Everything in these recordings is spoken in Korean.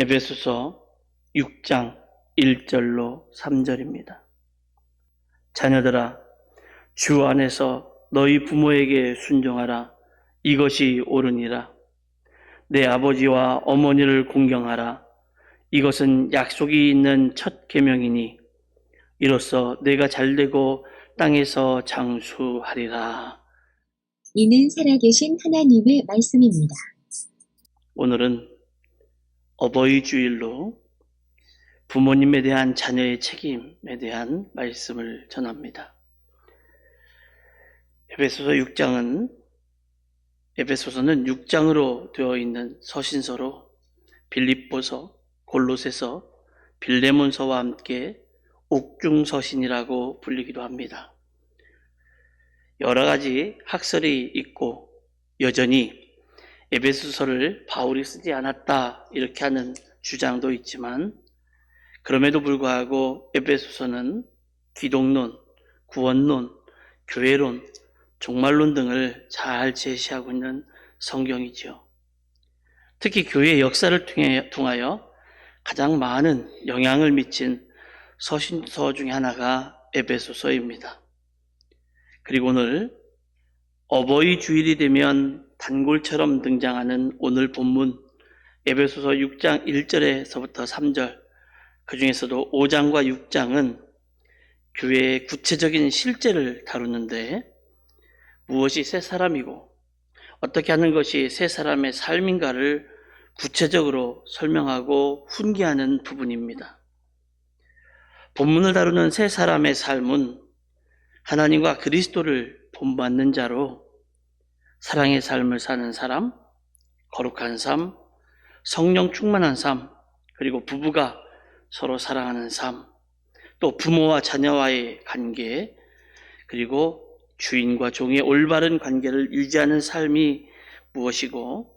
에베소서 6장 1절로 3절입니다. 자녀들아, 주 안에서 너희 부모에게 순종하라. 이것이 옳으니라. 내 아버지와 어머니를 공경하라. 이것은 약속이 있는 첫 계명이니 이로써 내가 잘되고 땅에서 장수하리라. 이는 살아계신 하나님의 말씀입니다. 오늘은 어버이 주일로 부모님에 대한 자녀의 책임에 대한 말씀을 전합니다. 에베소서는 6장으로 되어 있는 서신서로 빌립보서, 골로새서, 빌레몬서와 함께 옥중서신이라고 불리기도 합니다. 여러 가지 학설이 있고 여전히 에베소서를 바울이 쓰지 않았다 이렇게 하는 주장도 있지만 그럼에도 불구하고 에베소서는 기독론, 구원론, 교회론, 종말론 등을 잘 제시하고 있는 성경이죠. 특히 교회의 역사를 통하여 가장 많은 영향을 미친 서신서 중에 하나가 에베소서입니다. 그리고 오늘 어버이 주일이 되면 단골처럼 등장하는 오늘 본문 에베소서 6장 1절에서부터 3절, 그 중에서도 5장과 6장은 교회의 구체적인 실제를 다루는데 무엇이 새 사람이고 어떻게 하는 것이 새 사람의 삶인가를 구체적으로 설명하고 훈계하는 부분입니다. 본문을 다루는 새 사람의 삶은 하나님과 그리스도를 본받는 자로 사랑의 삶을 사는 사람, 거룩한 삶, 성령 충만한 삶, 그리고 부부가 서로 사랑하는 삶, 또 부모와 자녀와의 관계, 그리고 주인과 종의 올바른 관계를 유지하는 삶이 무엇이고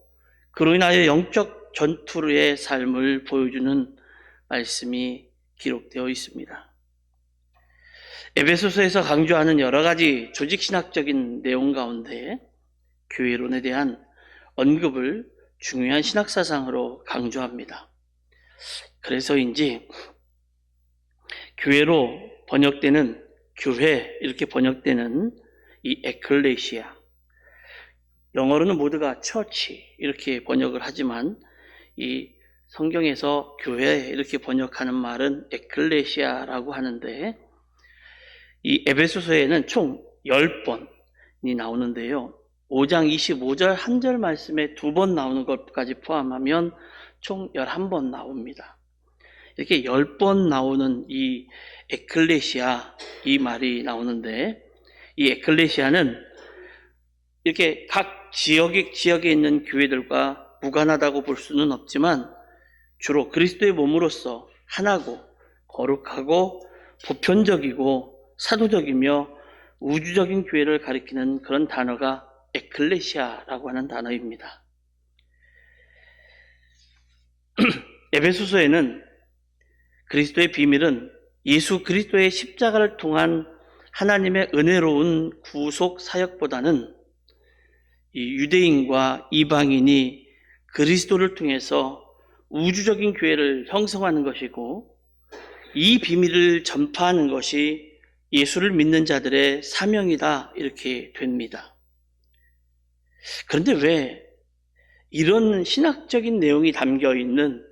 그로 인하여 영적 전투의 삶을 보여주는 말씀이 기록되어 있습니다. 에베소서에서 강조하는 여러 가지 조직신학적인 내용 가운데 교회론에 대한 언급을 중요한 신학사상으로 강조합니다. 그래서인지 교회로 번역되는 교회 이렇게 번역되는 이 에클레시아, 영어로는 모두가 처치 이렇게 번역을 하지만 이 성경에서 교회 이렇게 번역하는 말은 에클레시아라고 하는데 이 에베소서에는 총 10번이 나오는데요. 5장 25절 한 절 말씀에 2번 나오는 것까지 포함하면 총 11번 나옵니다. 이렇게 10번 나오는 이 에클레시아 이 말이 나오는데 이 에클레시아는 이렇게 각 지역에 있는 교회들과 무관하다고 볼 수는 없지만 주로 그리스도의 몸으로서 하나고 거룩하고 보편적이고 사도적이며 우주적인 교회를 가리키는 그런 단어가 에클레시아라고 하는 단어입니다. 에베소서에는 그리스도의 비밀은 예수 그리스도의 십자가를 통한 하나님의 은혜로운 구속 사역보다는 이 유대인과 이방인이 그리스도를 통해서 우주적인 교회를 형성하는 것이고 이 비밀을 전파하는 것이 예수를 믿는 자들의 사명이다 이렇게 됩니다. 그런데 왜 이런 신학적인 내용이 담겨 있는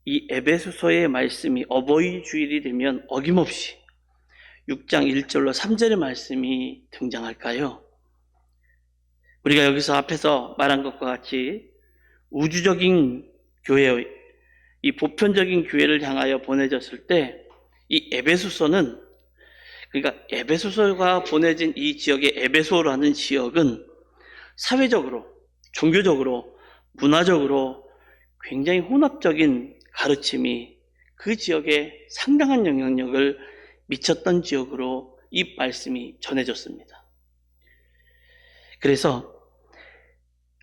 이 에베소서의 말씀이 어버이 주일이 되면 어김없이 6장 1절로 3절의 말씀이 등장할까요? 우리가 여기서 앞에서 말한 것과 같이 우주적인 교회, 이 보편적인 교회를 향하여 보내졌을 때 이 에베소서는 그러니까 에베소서가 보내진 이 지역의 에베소라는 지역은 사회적으로, 종교적으로, 문화적으로 굉장히 혼합적인 가르침이 그 지역에 상당한 영향력을 미쳤던 지역으로 이 말씀이 전해졌습니다. 그래서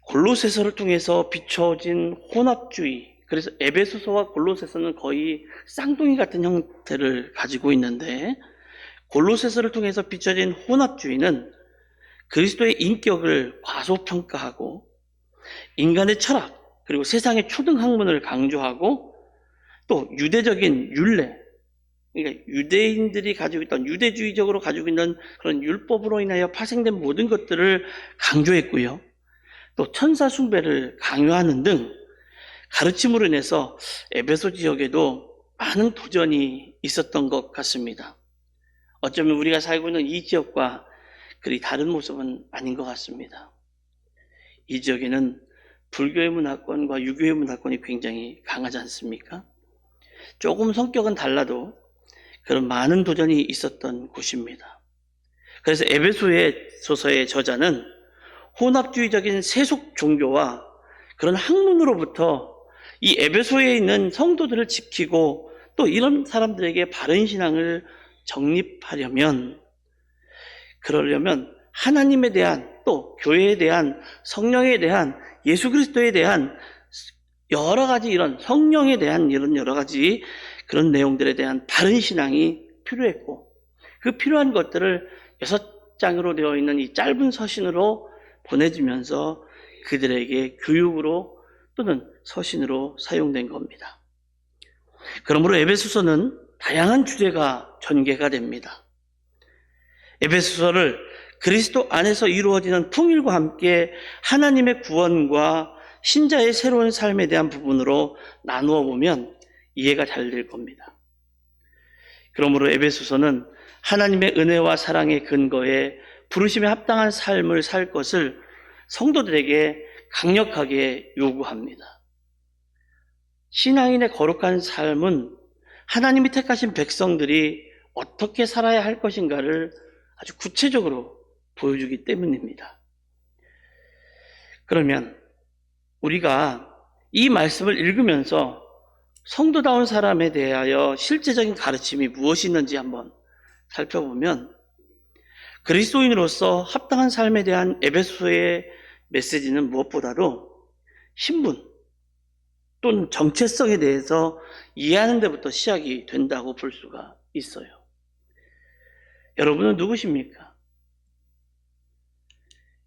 골로새서를 통해서 비춰진 혼합주의, 그래서 에베소서와 골로새서는 거의 쌍둥이 같은 형태를 가지고 있는데 골로새서를 통해서 비춰진 혼합주의는 그리스도의 인격을 과소평가하고 인간의 철학 그리고 세상의 초등학문을 강조하고 또 유대적인 율례, 그러니까 유대인들이 가지고 있던 유대주의적으로 가지고 있는 그런 율법으로 인하여 파생된 모든 것들을 강조했고요. 또 천사 숭배를 강요하는 등 가르침으로 인해서 에베소 지역에도 많은 도전이 있었던 것 같습니다. 어쩌면 우리가 살고 있는 이 지역과 그리 다른 모습은 아닌 것 같습니다. 이 지역에는 불교의 문화권과 유교의 문화권이 굉장히 강하지 않습니까? 조금 성격은 달라도 그런 많은 도전이 있었던 곳입니다. 그래서 에베소서의 저자는 혼합주의적인 세속 종교와 그런 학문으로부터 이 에베소에 있는 성도들을 지키고 또 이런 사람들에게 바른 신앙을 정립하려면, 그러려면 하나님에 대한 또 교회에 대한 성령에 대한 예수 그리스도에 대한 여러 가지 이런 성령에 대한 이런 여러 가지 그런 내용들에 대한 바른 신앙이 필요했고, 그 필요한 것들을 6장으로 되어 있는 이 짧은 서신으로 보내주면서 그들에게 교육으로 또는 서신으로 사용된 겁니다. 그러므로 에베소서는 다양한 주제가 전개가 됩니다. 에베소서를 그리스도 안에서 이루어지는 통일과 함께 하나님의 구원과 신자의 새로운 삶에 대한 부분으로 나누어 보면 이해가 잘 될 겁니다. 그러므로 에베소서는 하나님의 은혜와 사랑의 근거에 부르심에 합당한 삶을 살 것을 성도들에게 강력하게 요구합니다. 신앙인의 거룩한 삶은 하나님이 택하신 백성들이 어떻게 살아야 할 것인가를 아주 구체적으로 보여주기 때문입니다. 그러면 우리가 이 말씀을 읽으면서 성도다운 사람에 대하여 실제적인 가르침이 무엇이 있는지 한번 살펴보면, 그리스도인으로서 합당한 삶에 대한 에베소의 메시지는 무엇보다도 신분 또는 정체성에 대해서 이해하는 데부터 시작이 된다고 볼 수가 있어요. 여러분은 누구십니까?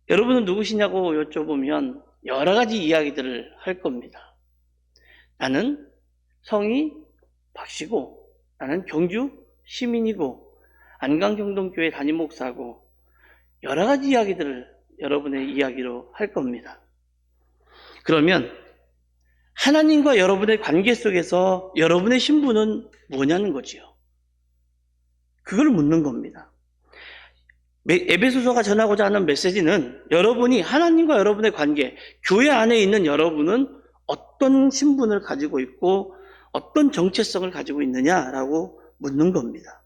여러분은 누구시냐고 여쭤보면 여러 가지 이야기들을 할 겁니다. 나는 성이 박씨고, 나는 경주 시민이고, 안강경동교회 담임 목사고, 여러 가지 이야기들을 여러분의 이야기로 할 겁니다. 그러면 하나님과 여러분의 관계 속에서 여러분의 신분은 뭐냐는 거지요. 그걸 묻는 겁니다. 에베소서가 전하고자 하는 메시지는 여러분이 하나님과 여러분의 관계, 교회 안에 있는 여러분은 어떤 신분을 가지고 있고 어떤 정체성을 가지고 있느냐라고 묻는 겁니다.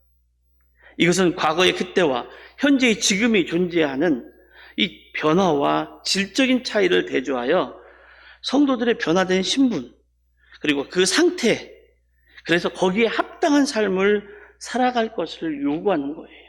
이것은 과거의 그때와 현재의 지금이 존재하는 이 변화와 질적인 차이를 대조하여 성도들의 변화된 신분, 그리고 그 상태, 그래서 거기에 합당한 삶을 살아갈 것을 요구하는 거예요.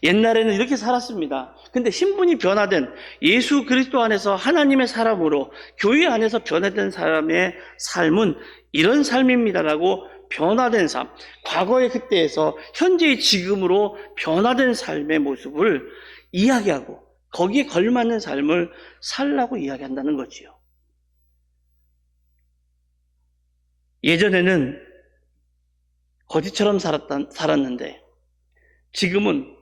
옛날에는 이렇게 살았습니다. 근데 신분이 변화된 예수 그리스도 안에서 하나님의 사람으로 교회 안에서 변화된 사람의 삶은 이런 삶입니다라고 변화된 삶, 과거의 그때에서 현재의 지금으로 변화된 삶의 모습을 이야기하고 거기에 걸맞는 삶을 살라고 이야기한다는 거지요. 예전에는 거지처럼 살았는데 지금은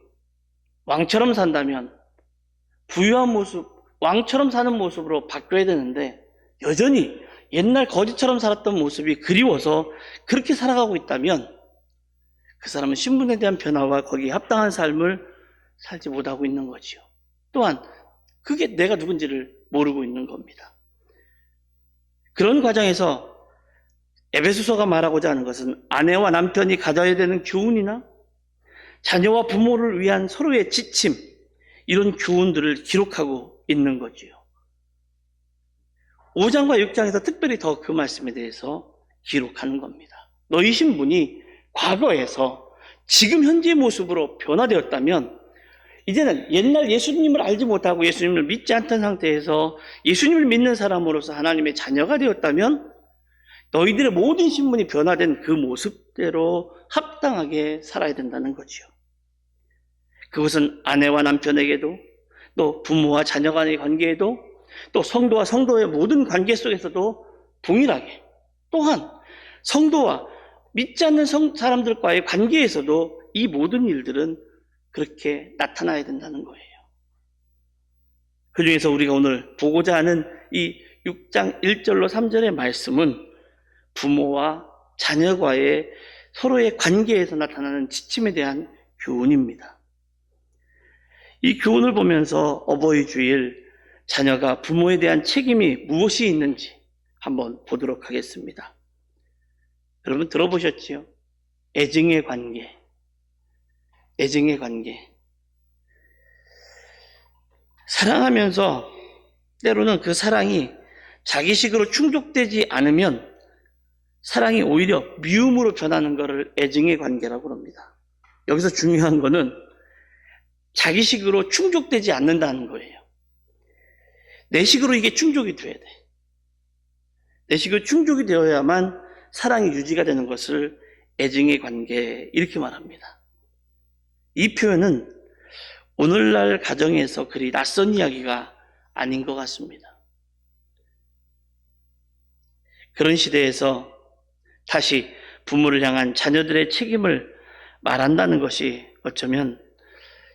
왕처럼 산다면 부유한 모습, 왕처럼 사는 모습으로 바뀌어야 되는데 여전히 옛날 거지처럼 살았던 모습이 그리워서 그렇게 살아가고 있다면 그 사람은 신분에 대한 변화와 거기에 합당한 삶을 살지 못하고 있는 거지요. 또한 그게 내가 누군지를 모르고 있는 겁니다. 그런 과정에서 에베소서가 말하고자 하는 것은 아내와 남편이 가져야 되는 교훈이나 자녀와 부모를 위한 서로의 지침, 이런 교훈들을 기록하고 있는 거지요. 5장과 6장에서 특별히 더 그 말씀에 대해서 기록하는 겁니다. 너희 신분이 과거에서 지금 현재의 모습으로 변화되었다면 이제는 옛날 예수님을 알지 못하고 예수님을 믿지 않던 상태에서 예수님을 믿는 사람으로서 하나님의 자녀가 되었다면 너희들의 모든 신분이 변화된 그 모습대로 합당하게 살아야 된다는 거지요. 그것은 아내와 남편에게도, 또 부모와 자녀 간의 관계에도, 또 성도와 성도의 모든 관계 속에서도 동일하게, 또한 성도와 믿지 않는 사람들과의 관계에서도 이 모든 일들은 그렇게 나타나야 된다는 거예요. 그 중에서 우리가 오늘 보고자 하는 이 6장 1절로 3절의 말씀은 부모와 자녀과의 서로의 관계에서 나타나는 지침에 대한 교훈입니다. 이 교훈을 보면서 어버이 주일 자녀가 부모에 대한 책임이 무엇이 있는지 한번 보도록 하겠습니다. 여러분 들어보셨지요? 애증의 관계. 애증의 관계. 사랑하면서 때로는 그 사랑이 자기식으로 충족되지 않으면 사랑이 오히려 미움으로 변하는 것을 애증의 관계라고 합니다. 여기서 중요한 거는 자기식으로 충족되지 않는다는 거예요. 내 식으로 이게 충족이 돼야 돼. 내 식으로 충족이 되어야만 사랑이 유지가 되는 것을 애증의 관계 이렇게 말합니다. 이 표현은 오늘날 가정에서 그리 낯선 이야기가 아닌 것 같습니다. 그런 시대에서 다시 부모를 향한 자녀들의 책임을 말한다는 것이 어쩌면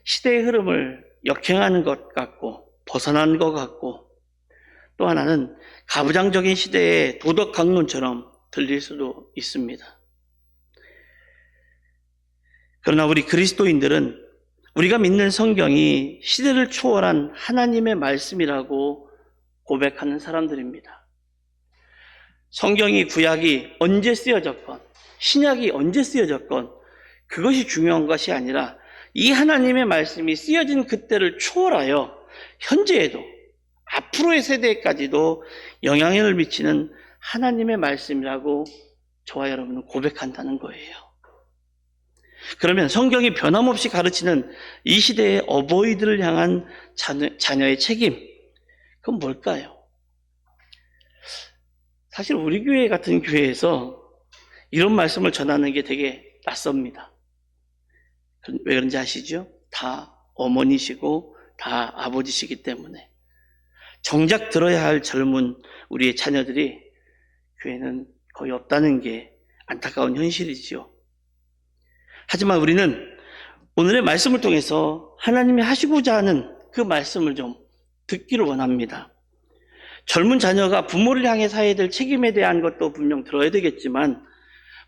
시대의 흐름을 역행하는 것 같고 벗어난 것 같고 또 하나는 가부장적인 시대의 도덕 강론처럼 들릴 수도 있습니다. 그러나 우리 그리스도인들은 우리가 믿는 성경이 시대를 초월한 하나님의 말씀이라고 고백하는 사람들입니다. 성경이 구약이 언제 쓰여졌건 신약이 언제 쓰여졌건 그것이 중요한 것이 아니라 이 하나님의 말씀이 쓰여진 그때를 초월하여 현재에도 앞으로의 세대까지도 영향을 미치는 하나님의 말씀이라고 저와 여러분은 고백한다는 거예요. 그러면 성경이 변함없이 가르치는 이 시대의 어버이들을 향한 자녀의 책임, 그건 뭘까요? 사실 우리 교회 같은 교회에서 이런 말씀을 전하는 게 되게 낯섭니다. 왜 그런지 아시죠? 다 어머니시고 다 아버지시기 때문에 정작 들어야 할 젊은 우리의 자녀들이 교회는 거의 없다는 게 안타까운 현실이지요. 하지만 우리는 오늘의 말씀을 통해서 하나님이 하시고자 하는 그 말씀을 좀 듣기를 원합니다. 젊은 자녀가 부모를 향해 사야 될 책임에 대한 것도 분명 들어야 되겠지만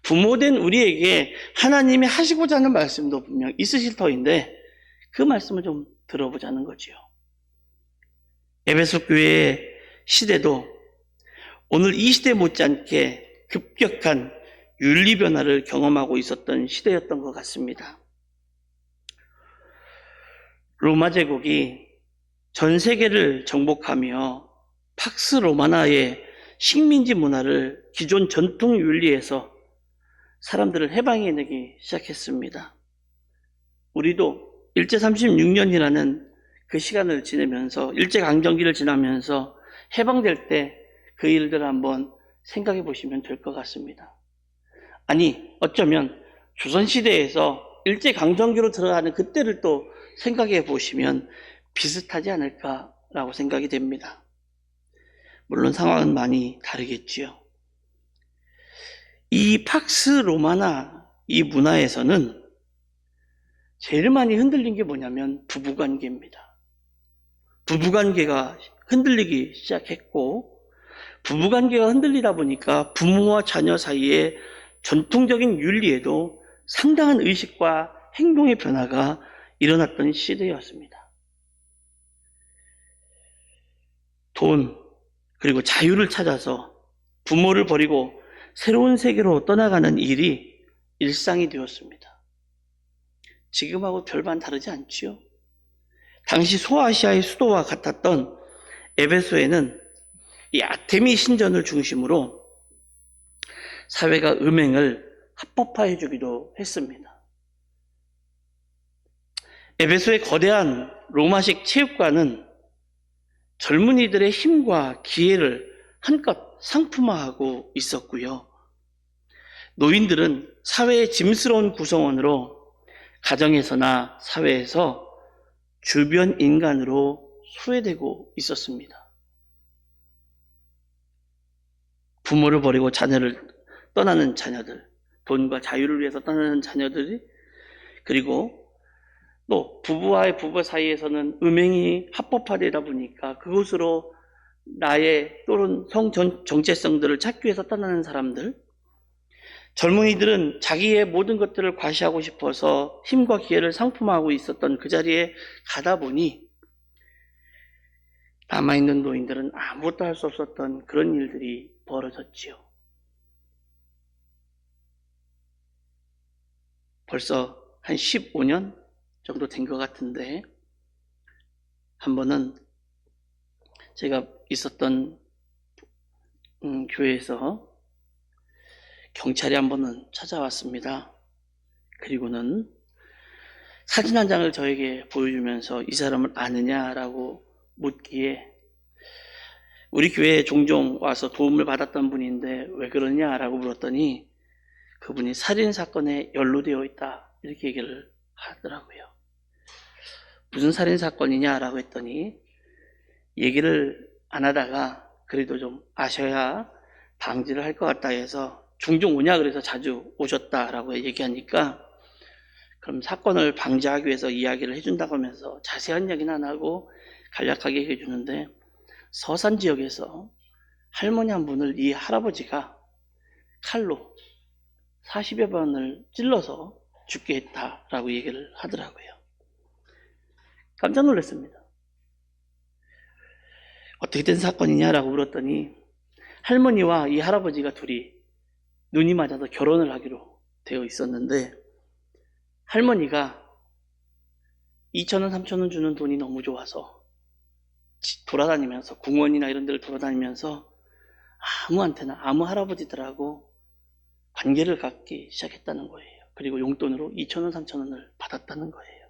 부모된 우리에게 하나님이 하시고자 하는 말씀도 분명 있으실 터인데 그 말씀을 좀 들어보자는 거지요. 에베소 교회의 시대도 오늘 이 시대 못지않게 급격한 윤리 변화를 경험하고 있었던 시대였던 것 같습니다. 로마 제국이 전 세계를 정복하며 팍스 로마나의 식민지 문화를 기존 전통 윤리에서 사람들을 해방해내기 시작했습니다. 우리도 일제 36년이라는 그 시간을 지내면서 일제강점기를 지나면서 해방될 때 그 일들을 한번 생각해 보시면 될 것 같습니다. 아니 어쩌면 조선시대에서 일제강점기로 들어가는 그때를 또 생각해 보시면 비슷하지 않을까라고 생각이 됩니다. 물론 상황은 많이 다르겠지요. 이 팍스 로마나 이 문화에서는 제일 많이 흔들린 게 뭐냐면 부부관계입니다. 부부관계가 흔들리기 시작했고 부부관계가 흔들리다 보니까 부모와 자녀 사이에 전통적인 윤리에도 상당한 의식과 행동의 변화가 일어났던 시대였습니다. 돈 그리고 자유를 찾아서 부모를 버리고 새로운 세계로 떠나가는 일이 일상이 되었습니다. 지금하고 별반 다르지 않지요? 당시 소아시아의 수도와 같았던 에베소에는 이 아테미 신전을 중심으로 사회가 음행을 합법화해 주기도 했습니다. 에베소의 거대한 로마식 체육관은 젊은이들의 힘과 기회를 한껏 상품화하고 있었고요. 노인들은 사회의 짐스러운 구성원으로 가정에서나 사회에서 주변 인간으로 소외되고 있었습니다. 부모를 버리고 자녀를 떠나는 자녀들, 돈과 자유를 위해서 떠나는 자녀들이, 그리고 또 부부와의 부부 사이에서는 음행이 합법화되다 보니까 그곳으로 나의 또는 성 정체성들을 찾기 위해서 떠나는 사람들, 젊은이들은 자기의 모든 것들을 과시하고 싶어서 힘과 기회를 상품화하고 있었던 그 자리에 가다 보니 남아있는 노인들은 아무것도 할 수 없었던 그런 일들이 벌어졌지요. 벌써 한 15년 정도 된 것 같은데, 한 번은 제가 있었던 교회에서 경찰이 한 번은 찾아왔습니다. 그리고는 사진 한 장을 저에게 보여주면서 이 사람을 아느냐라고 묻기에, 우리 교회에 종종 와서 도움을 받았던 분인데 왜 그러냐라고 물었더니 그분이 살인사건에 연루되어 있다, 이렇게 얘기를 하더라고요. 무슨 살인사건이냐라고 했더니 얘기를 안 하다가 그래도 좀 아셔야 방지를 할 것 같다 해서 종종 오냐 그래서 자주 오셨다라고 얘기하니까, 그럼 사건을 방지하기 위해서 이야기를 해준다고 하면서 자세한 이야기는 안 하고 간략하게 얘기해 주는데, 서산 지역에서 할머니 한 분을 이 할아버지가 칼로 40여 번을 찔러서 죽게 했다라고 얘기를 하더라고요. 깜짝 놀랐습니다. 어떻게 된 사건이냐라고 물었더니 할머니와 이 할아버지가 둘이 눈이 맞아서 결혼을 하기로 되어 있었는데, 할머니가 2,000원, 3,000원 주는 돈이 너무 좋아서 돌아다니면서 궁원이나 이런 데를 돌아다니면서 아무한테나, 아무 할아버지들하고 관계를 갖기 시작했다는 거예요. 그리고 용돈으로 2,000원, 3,000원을 받았다는 거예요.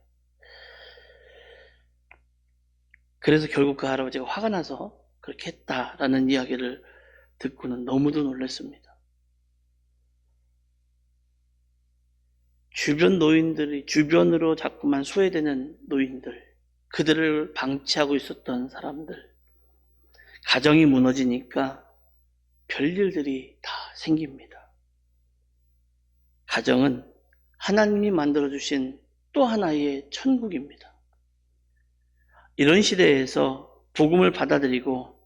그래서 결국 그 할아버지가 화가 나서 그렇게 했다라는 이야기를 듣고는 너무도 놀랐습니다. 주변 노인들이, 주변으로 자꾸만 소외되는 노인들, 그들을 방치하고 있었던 사람들, 가정이 무너지니까 별일들이 다 생깁니다. 가정은 하나님이 만들어주신 또 하나의 천국입니다. 이런 시대에서 복음을 받아들이고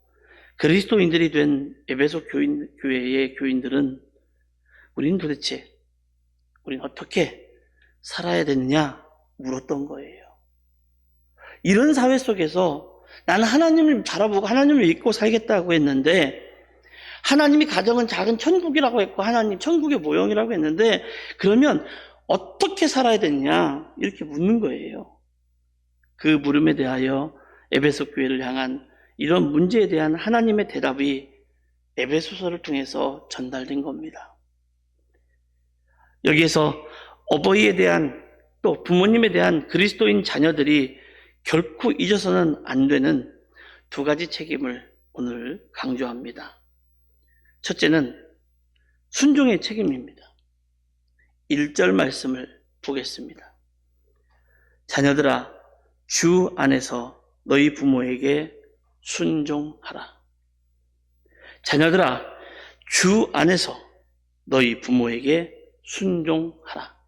그리스도인들이 된 에베소 교회의 교인들은 우린 어떻게 살아야 되느냐 물었던 거예요. 이런 사회 속에서 나는 하나님을 바라보고 하나님을 믿고 살겠다고 했는데, 하나님이 가정은 작은 천국이라고 했고 하나님 천국의 모형이라고 했는데, 그러면 어떻게 살아야 되느냐 이렇게 묻는 거예요. 그 물음에 대하여 에베소 교회를 향한 이런 문제에 대한 하나님의 대답이 에베소서를 통해서 전달된 겁니다. 여기에서 어버이에 대한, 또 부모님에 대한 그리스도인 자녀들이 결코 잊어서는 안 되는 두 가지 책임을 오늘 강조합니다. 첫째는 순종의 책임입니다. 1절 말씀을 보겠습니다. 자녀들아, 주 안에서 너희 부모에게 순종하라. 자녀들아, 주 안에서 너희 부모에게 순종하라.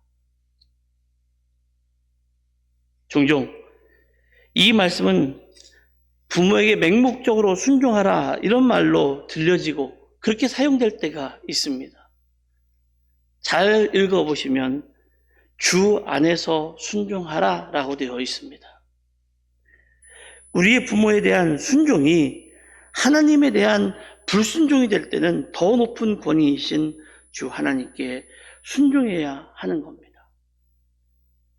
종종 이 말씀은 부모에게 맹목적으로 순종하라 이런 말로 들려지고 그렇게 사용될 때가 있습니다. 잘 읽어보시면 주 안에서 순종하라 라고 되어 있습니다. 우리의 부모에 대한 순종이 하나님에 대한 불순종이 될 때는 더 높은 권위이신 주 하나님께 순종해야 하는 겁니다.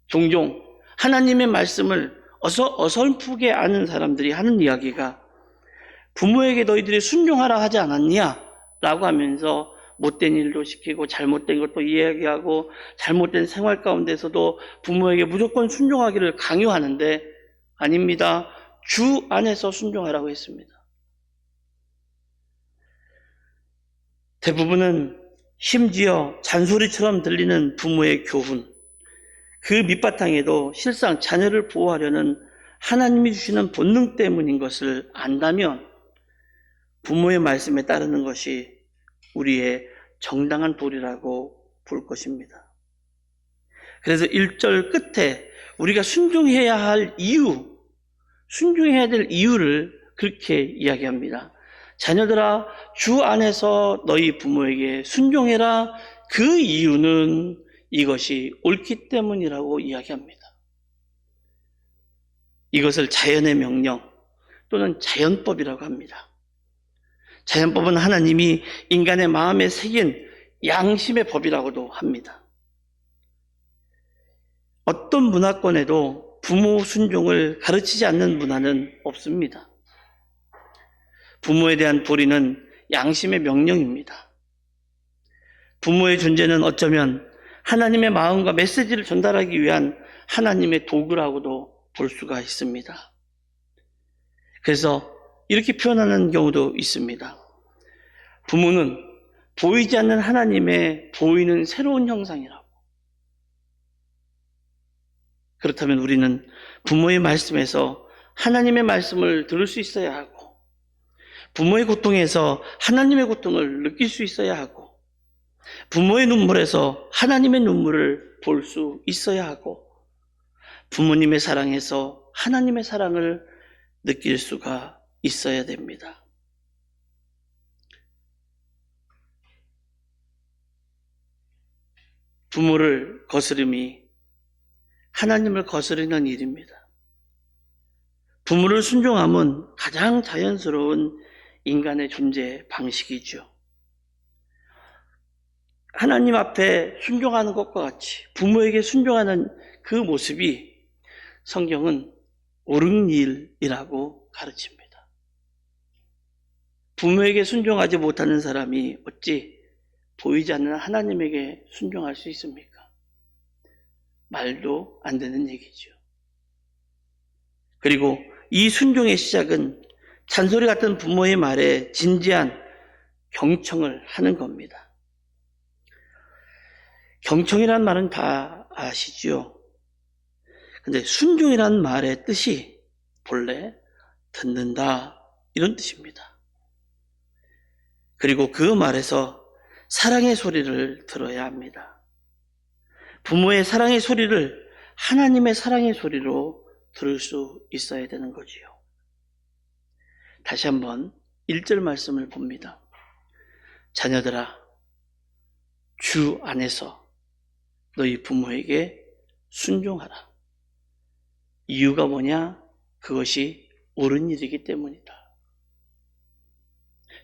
종종 하나님의 말씀을 어설프게 아는 사람들이 하는 이야기가, 부모에게 너희들이 순종하라 하지 않았냐? 라고 하면서 못된 일도 시키고 잘못된 것도 이야기하고 잘못된 생활 가운데서도 부모에게 무조건 순종하기를 강요하는데, 아닙니다. 주 안에서 순종하라고 했습니다. 대부분은 심지어 잔소리처럼 들리는 부모의 교훈, 그 밑바탕에도 실상 자녀를 보호하려는 하나님이 주시는 본능 때문인 것을 안다면 부모의 말씀에 따르는 것이 우리의 정당한 도리라고 볼 것입니다. 그래서 1절 끝에 우리가 순종해야 할 이유, 순종해야 될 이유를 그렇게 이야기합니다. 자녀들아, 주 안에서 너희 부모에게 순종해라. 그 이유는 이것이 옳기 때문이라고 이야기합니다. 이것을 자연의 명령 또는 자연법이라고 합니다. 자연법은 하나님이 인간의 마음에 새긴 양심의 법이라고도 합니다. 어떤 문화권에도 부모 순종을 가르치지 않는 문화는 없습니다. 부모에 대한 도리는 양심의 명령입니다. 부모의 존재는 어쩌면 하나님의 마음과 메시지를 전달하기 위한 하나님의 도구라고도 볼 수가 있습니다. 그래서 이렇게 표현하는 경우도 있습니다. 부모는 보이지 않는 하나님의 보이는 새로운 형상이라고. 그렇다면 우리는 부모의 말씀에서 하나님의 말씀을 들을 수 있어야 하고, 부모의 고통에서 하나님의 고통을 느낄 수 있어야 하고, 부모의 눈물에서 하나님의 눈물을 볼 수 있어야 하고, 부모님의 사랑에서 하나님의 사랑을 느낄 수가 있어야 됩니다. 부모를 거스름이 하나님을 거스르는 일입니다. 부모를 순종함은 가장 자연스러운 인간의 존재 방식이죠. 하나님 앞에 순종하는 것과 같이 부모에게 순종하는 그 모습이 성경은 옳은 일이라고 가르칩니다. 부모에게 순종하지 못하는 사람이 어찌 보이지 않는 하나님에게 순종할 수 있습니까? 말도 안 되는 얘기죠. 그리고 이 순종의 시작은 잔소리 같은 부모의 말에 진지한 경청을 하는 겁니다. 경청이란 말은 다 아시죠? 근데 순종이란 말의 뜻이 본래 듣는다 이런 뜻입니다. 그리고 그 말에서 사랑의 소리를 들어야 합니다. 부모의 사랑의 소리를 하나님의 사랑의 소리로 들을 수 있어야 되는 거지요. 다시 한번 1절 말씀을 봅니다. 자녀들아, 주 안에서 너희 부모에게 순종하라. 이유가 뭐냐? 그것이 옳은 일이기 때문이다.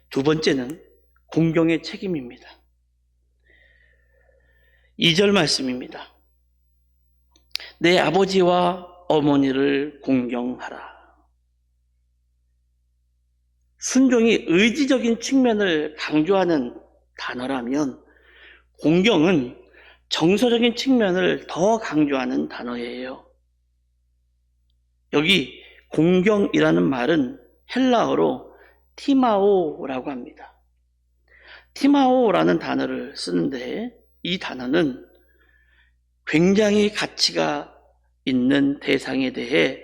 두 번째는 공경의 책임입니다. 2절 말씀입니다. 내 아버지와 어머니를 공경하라. 순종이 의지적인 측면을 강조하는 단어라면 공경은 정서적인 측면을 더 강조하는 단어예요. 여기 공경이라는 말은 헬라어로 티마오라고 합니다. 티마오라는 단어를 쓰는데 이 단어는 굉장히 가치가 있는 대상에 대해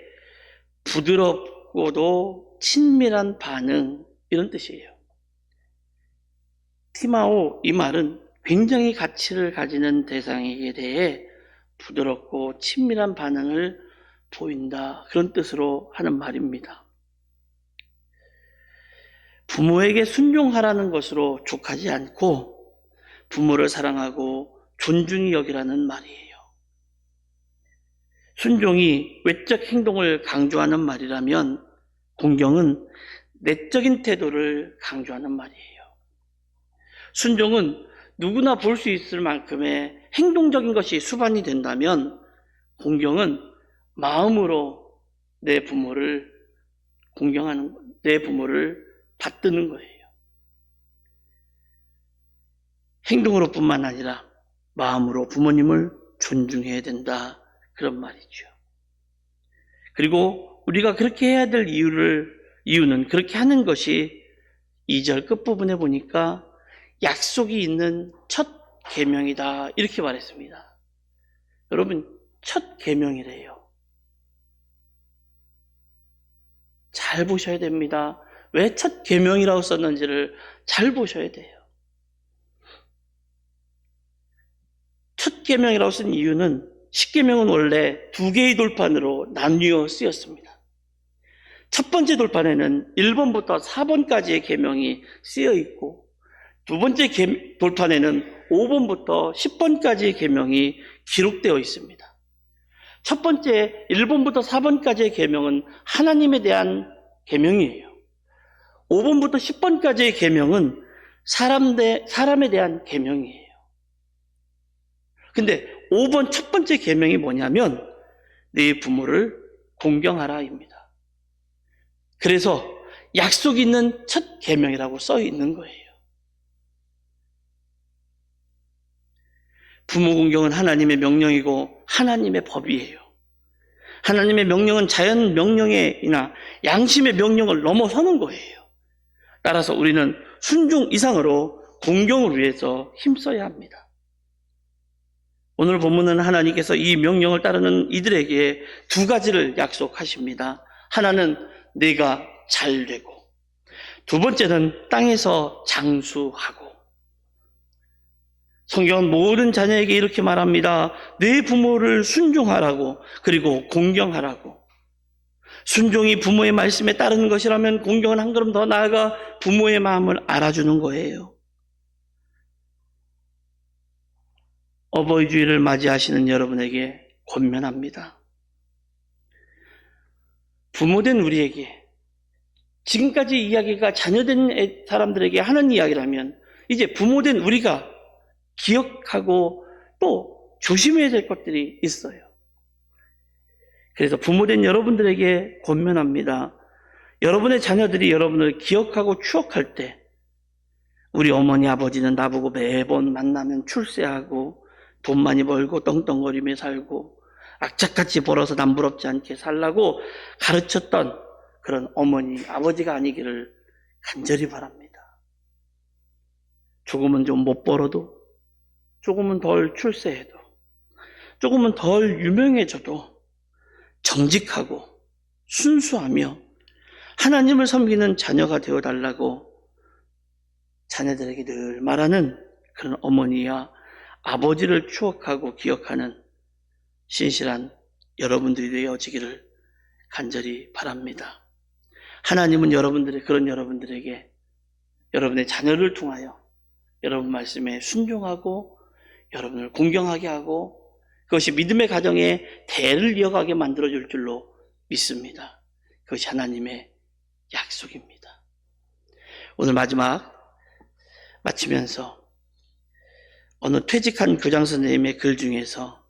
부드럽고도 친밀한 반응 이런 뜻이에요. 티마오 이 말은 굉장히 가치를 가지는 대상에게 대해 부드럽고 친밀한 반응을 보인다 그런 뜻으로 하는 말입니다. 부모에게 순종하라는 것으로 족하지 않고 부모를 사랑하고 존중히 여기라는 말이에요. 순종이 외적 행동을 강조하는 말이라면 공경은 내적인 태도를 강조하는 말이에요. 순종은 누구나 볼 수 있을 만큼의 행동적인 것이 수반이 된다면 공경은 마음으로 내 부모를 공경하는, 내 부모를 받드는 거예요. 행동으로뿐만 아니라 마음으로 부모님을 존중해야 된다. 그런 말이죠. 그리고 우리가 그렇게 해야 될 이유는 그렇게 하는 것이 2절 끝부분에 보니까 약속이 있는 첫 계명이다. 이렇게 말했습니다. 여러분, 첫 계명이래요. 잘 보셔야 됩니다. 왜 첫 계명이라고 썼는지를 잘 보셔야 돼요. 계명이라고 쓴 이유는 10계명은 원래 2개의 돌판으로 나뉘어 쓰였습니다. 첫 번째 돌판에는 1번부터 4번까지의 계명이 쓰여 있고, 두 번째 돌판에는 5번부터 10번까지의 계명이 기록되어 있습니다. 첫 번째 1번부터 4번까지의 계명은 하나님에 대한 계명이에요. 5번부터 10번까지의 계명은 사람에 대한 계명이에요. 근데 5번 첫 번째 계명이 뭐냐면 네 부모를 공경하라입니다. 그래서 약속 있는 첫 계명이라고 써 있는 거예요. 부모 공경은 하나님의 명령이고 하나님의 법이에요. 하나님의 명령은 자연 명령이나 양심의 명령을 넘어서는 거예요. 따라서 우리는 순종 이상으로 공경을 위해서 힘써야 합니다. 오늘 본문은 하나님께서 이 명령을 따르는 이들에게 두 가지를 약속하십니다. 하나는 내가 잘 되고, 두 번째는 땅에서 장수하고. 성경은 모든 자녀에게 이렇게 말합니다. 내 부모를 순종하라고, 그리고 공경하라고. 순종이 부모의 말씀에 따르는 것이라면 공경은 한 걸음 더 나아가 부모의 마음을 알아주는 거예요. 어버이 주일을 맞이하시는 여러분에게 권면합니다. 부모된 우리에게, 지금까지 이야기가 자녀된 사람들에게 하는 이야기라면 이제 부모된 우리가 기억하고 또 조심해야 될 것들이 있어요. 그래서 부모된 여러분들에게 권면합니다. 여러분의 자녀들이 여러분을 기억하고 추억할 때 우리 어머니 아버지는 나보고 매번 만나면 출세하고 돈 많이 벌고 떵떵거리며 살고 악착같이 벌어서 남부럽지 않게 살라고 가르쳤던 그런 어머니 아버지가 아니기를 간절히 바랍니다. 조금은 좀 못 벌어도, 조금은 덜 출세해도, 조금은 덜 유명해져도 정직하고 순수하며 하나님을 섬기는 자녀가 되어달라고 자녀들에게 늘 말하는 그런 어머니와 아버지를 추억하고 기억하는 신실한 여러분들이 되어지기를 간절히 바랍니다. 하나님은 그런 여러분들에게 여러분의 자녀를 통하여 여러분 말씀에 순종하고 여러분을 공경하게 하고 그것이 믿음의 가정에 대를 이어가게 만들어줄 줄로 믿습니다. 그것이 하나님의 약속입니다. 오늘 마치면서 어느 퇴직한 교장 선생님의 글 중에서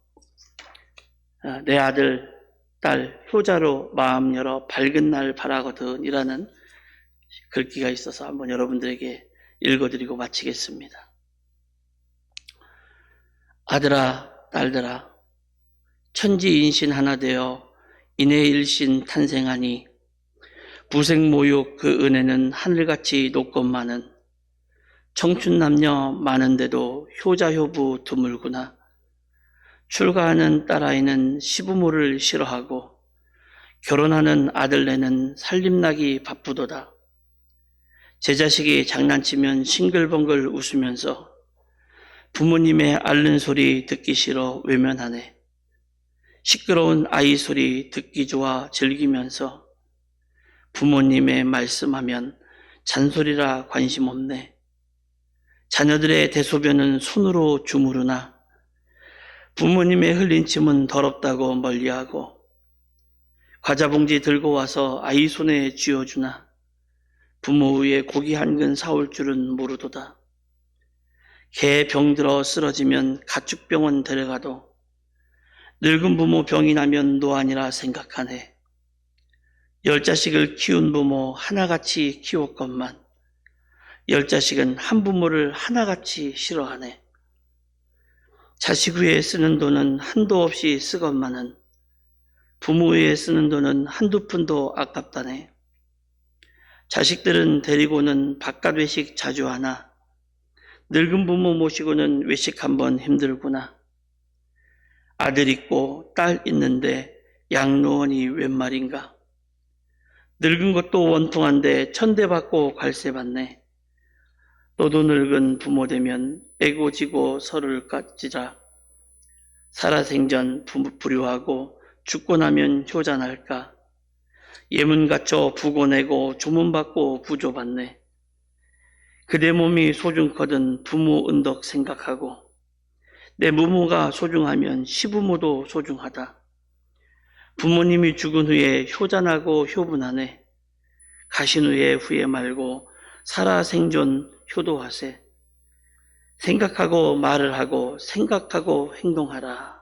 내 아들, 딸, 효자로 마음 열어 밝은 날 바라거든 이라는 글귀가 있어서 한번 여러분들에게 읽어드리고 마치겠습니다. 아들아, 딸들아, 천지인신 하나 되어 인해일신 탄생하니 부생모육 그 은혜는 하늘같이 높건만은 청춘남녀 많은데도 효자효부 드물구나. 출가하는 딸아이는 시부모를 싫어하고 결혼하는 아들네는 살림나기 바쁘도다. 제 자식이 장난치면 싱글벙글 웃으면서 부모님의 앓는 소리 듣기 싫어 외면하네. 시끄러운 아이 소리 듣기 좋아 즐기면서 부모님의 말씀하면 잔소리라 관심 없네. 자녀들의 대소변은 손으로 주무르나 부모님의 흘린 침은 더럽다고 멀리하고 과자 봉지 들고 와서 아이 손에 쥐어주나 부모 위에 고기 한 근 사올 줄은 모르도다. 개 병들어 쓰러지면 가축병원 데려가도 늙은 부모 병이 나면 노안이라 생각하네. 10자식을 키운 부모 하나같이 키웠건만 10자식은 한 부모를 하나같이 싫어하네. 자식 위에 쓰는 돈은 한도 없이 쓰건만은 부모 위에 쓰는 돈은 한두 푼도 아깝다네. 자식들은 데리고는 바깥 외식 자주 하나 늙은 부모 모시고는 외식 한번 힘들구나. 아들 있고 딸 있는데 양로원이 웬 말인가. 늙은 것도 원통한데 천대받고 관세받네. 너도 늙은 부모 되면 애고지고 서를 까지라. 살아생전 불효하고 죽고 나면 효자날까. 예문 갖춰 부고 내고 조문받고 부조받네. 그대 몸이 소중거든 부모 은덕 생각하고 내 무모가 소중하면 시부모도 소중하다. 부모님이 죽은 후에 효자나고 효분하네. 가신 후에 후회 말고 살아생존 효도하세. 생각하고 말을 하고 생각하고 행동하라.